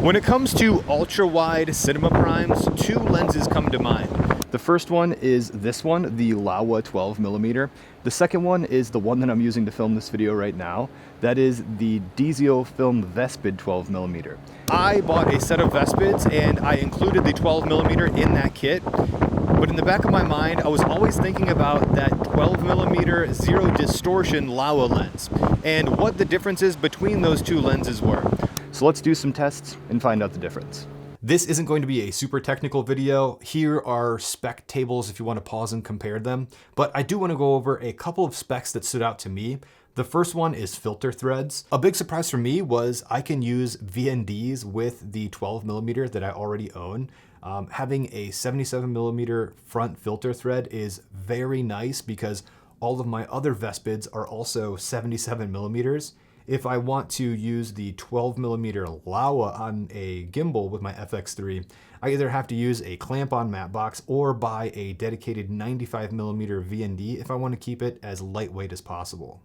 When it comes to ultra-wide cinema primes, two lenses come to mind. The first one is this one, the Laowa 12mm. The second one is the one that I'm using to film this video right now. That is the DZOFilm Vespid 12mm. I bought a set of Vespids and I included the 12mm in that kit. But in the back of my mind, I was always thinking about that 12mm zero distortion Laowa lens and what the differences between those two lenses were. So let's do some tests and find out the difference. This isn't going to be a super technical video. Here are spec tables if you want to pause and compare them, but I do want to go over a couple of specs that stood out to me. The first one is filter threads. A big surprise for me was I can use VNDs with the 12mm that I already own. Having a 77mm front filter thread is very nice because all of my other Vespids are also 77mm. If I want to use the 12mm Laowa on a gimbal with my FX3, I either have to use a clamp-on matte box or buy a dedicated 95mm VND if I want to keep it as lightweight as possible.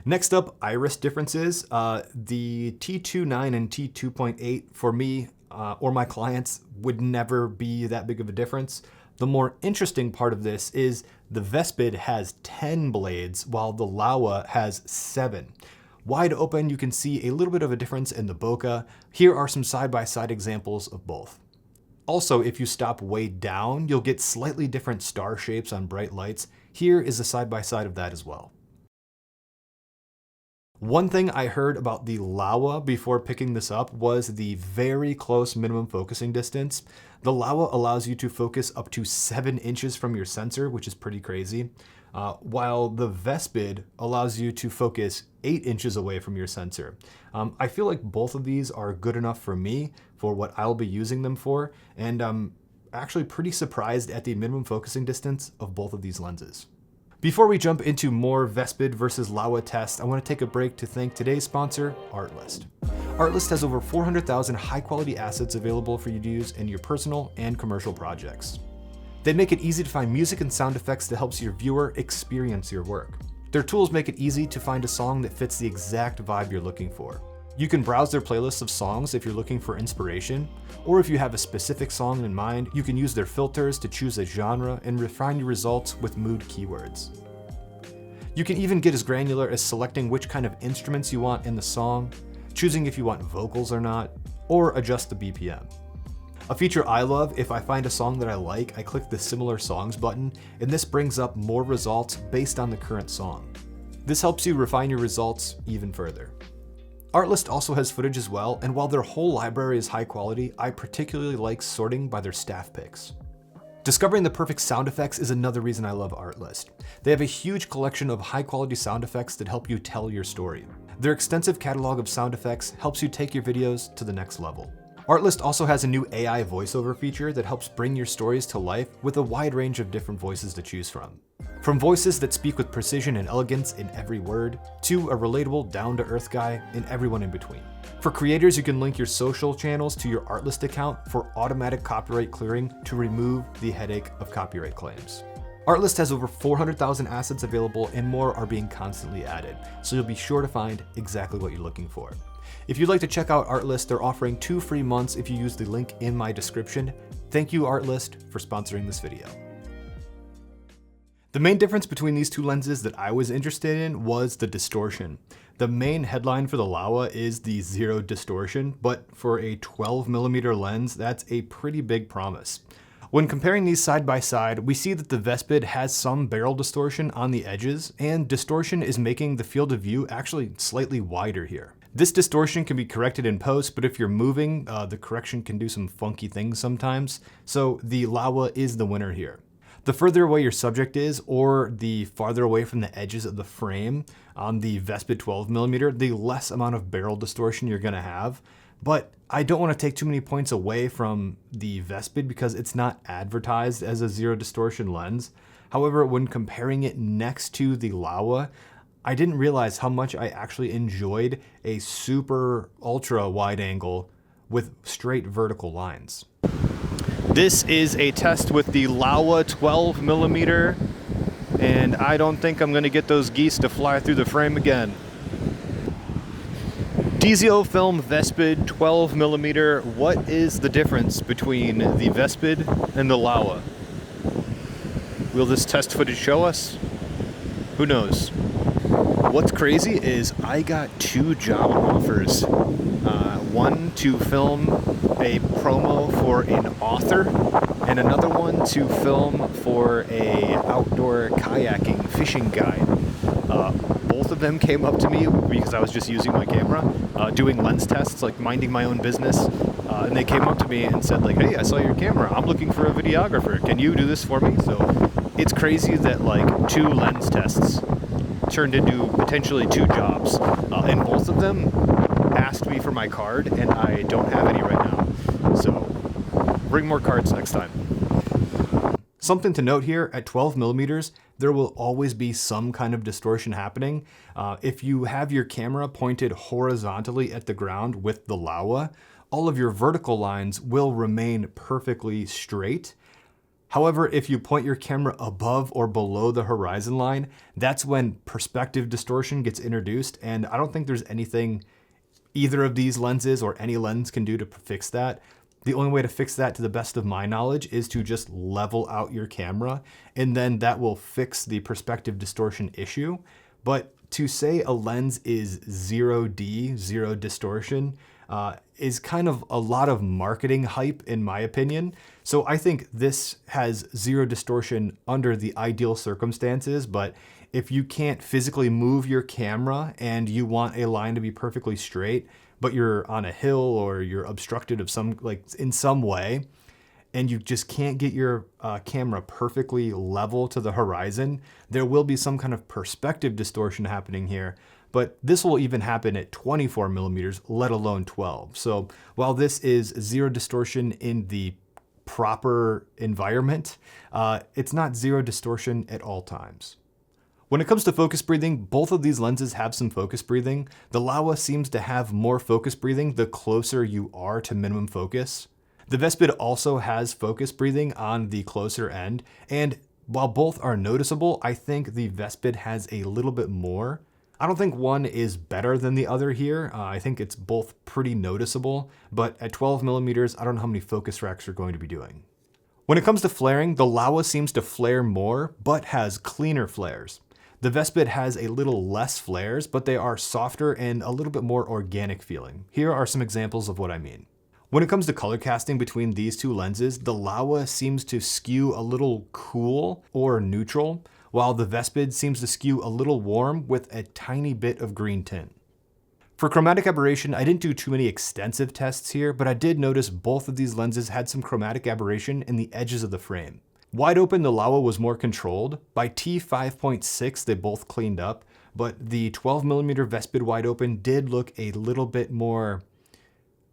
Next up, iris differences. The T2.9 and T2.8 for me or my clients would never be that big of a difference. The more interesting part of this is the Vespid has 10 blades while the Laowa has 7. Wide open, you can see a little bit of a difference in the bokeh. Here are some side-by-side examples of both. Also, if you stop way down, you'll get slightly different star shapes on bright lights. Here is a side-by-side of that as well. One thing I heard about the Laowa before picking this up was the very close minimum focusing distance. The Laowa allows you to focus up to 7 inches from your sensor, which is pretty crazy. While the Vespid allows you to focus 8 inches away from your sensor. I feel like both of these are good enough for me for what I'll be using them for, and I'm actually pretty surprised at the minimum focusing distance of both of these lenses. Before we jump into more Vespid versus Laowa tests, I want to take a break to thank today's sponsor, Artlist. Artlist has over 400,000 high-quality assets available for you to use in your personal and commercial projects. They make it easy to find music and sound effects that helps your viewer experience your work. Their tools make it easy to find a song that fits the exact vibe you're looking for. You can browse their playlists of songs if you're looking for inspiration, or if you have a specific song in mind, you can use their filters to choose a genre and refine your results with mood keywords. You can even get as granular as selecting which kind of instruments you want in the song, choosing if you want vocals or not, or adjust the BPM. A feature I love, if I find a song that I like, I click the Similar Songs button, and this brings up more results based on the current song. This helps you refine your results even further. Artlist also has footage as well, and while their whole library is high quality, I particularly like sorting by their staff picks. Discovering the perfect sound effects is another reason I love Artlist. They have a huge collection of high quality sound effects that help you tell your story. Their extensive catalog of sound effects helps you take your videos to the next level. Artlist also has a new AI voiceover feature that helps bring your stories to life with a wide range of different voices to choose from. From voices that speak with precision and elegance in every word, to a relatable, down-to-earth guy, and everyone in between. For creators, you can link your social channels to your Artlist account for automatic copyright clearing to remove the headache of copyright claims. Artlist has over 400,000 assets available and more are being constantly added, so you'll be sure to find exactly what you're looking for. If you'd like to check out Artlist, they're offering 2 free months if you use the link in my description. Thank you, Artlist, for sponsoring this video. The main difference between these two lenses that I was interested in was the distortion. The main headline for the Laowa is the zero distortion, but for a 12mm lens, that's a pretty big promise. When comparing these side by side, we see that the Vespid has some barrel distortion on the edges, and distortion is making the field of view actually slightly wider here. This distortion can be corrected in post, but if you're moving, the correction can do some funky things sometimes, so the Laowa is the winner here. The further away your subject is, or the farther away from the edges of the frame on the Vespid 12mm, the less amount of barrel distortion you're gonna have. But I don't want to take too many points away from the Vespid because it's not advertised as a zero distortion lens. However, when comparing it next to the Laowa, I didn't realize how much I actually enjoyed a super ultra wide angle with straight vertical lines. This is a test with the Laowa 12mm, and I don't think I'm gonna get those geese to fly through the frame again. DZOFilm Vespid 12mm. What is the difference between the Vespid and the Laowa? Will this test footage show us? Who knows? What's crazy is I got 2 job offers. One to film a promo for an author, and another one to film for a outdoor kayaking fishing guide. Both of them came up to me because I was just using my camera, doing lens tests, like minding my own business. And they came up to me and said like, hey, I saw your camera. I'm looking for a videographer. Can you do this for me? So it's crazy that like 2 lens tests turned into potentially 2 jobs. And both of them asked me for my card, and I don't have any right now. So bring more cards next time. Something to note here, at 12mm, there will always be some kind of distortion happening. If you have your camera pointed horizontally at the ground with the Laowa, all of your vertical lines will remain perfectly straight. However, if you point your camera above or below the horizon line, that's when perspective distortion gets introduced, and I don't think there's anything either of these lenses or any lens can do to fix that. The only way to fix that, to the best of my knowledge, is to just level out your camera, and then that will fix the perspective distortion issue. But to say a lens is 0D, zero distortion, is kind of a lot of marketing hype in my opinion. So I think this has 0 distortion under the ideal circumstances, but if you can't physically move your camera and you want a line to be perfectly straight, but you're on a hill or you're obstructed of in some way, and you just can't get your camera perfectly level to the horizon, there will be some kind of perspective distortion happening here. But this will even happen at 24mm, let alone 12. So while this is 0 distortion in the proper environment, it's not 0 distortion at all times. When it comes to focus breathing, both of these lenses have some focus breathing. The Laowa seems to have more focus breathing the closer you are to minimum focus. The Vespid also has focus breathing on the closer end, and while both are noticeable, I think the Vespid has a little bit more. I don't think one is better than the other here. I think it's both pretty noticeable, but at 12mm, I don't know how many focus racks you're going to be doing. When it comes to flaring, the Laowa seems to flare more, but has cleaner flares. The Vespid has a little less flares, but they are softer and a little bit more organic feeling. Here are some examples of what I mean. When it comes to color casting between these 2 lenses, the Laowa seems to skew a little cool or neutral, while the Vespid seems to skew a little warm with a tiny bit of green tint. For chromatic aberration, I didn't do too many extensive tests here, but I did notice both of these lenses had some chromatic aberration in the edges of the frame. Wide open, the Laowa was more controlled. By T5.6, they both cleaned up, but the 12mm Vespid wide open did look a little bit more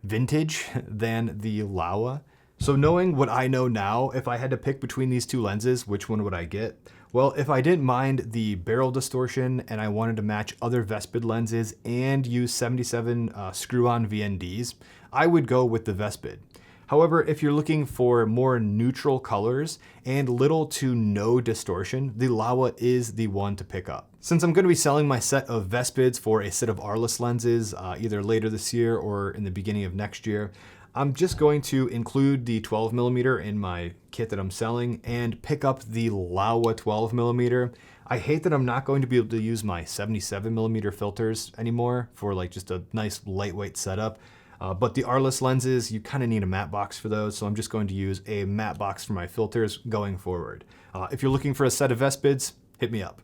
vintage than the Laowa. So knowing what I know now, if I had to pick between these 2 lenses, which one would I get? Well, if I didn't mind the barrel distortion and I wanted to match other Vespid lenses and use 77 screw-on VNDs, I would go with the Vespid. However, if you're looking for more neutral colors and little to no distortion, the Laowa is the one to pick up. Since I'm going to be selling my set of Vespids for a set of Artlist lenses either later this year or in the beginning of next year, I'm just going to include the 12mm in my kit that I'm selling and pick up the Laowa 12mm. I hate that I'm not going to be able to use my 77mm filters anymore for like just a nice lightweight setup. But the Artlist lenses, you kind of need a matte box for those, so I'm just going to use a matte box for my filters going forward. If you're looking for a set of Vespids, hit me up.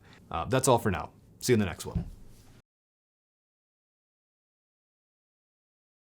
That's all for now. See you in the next one.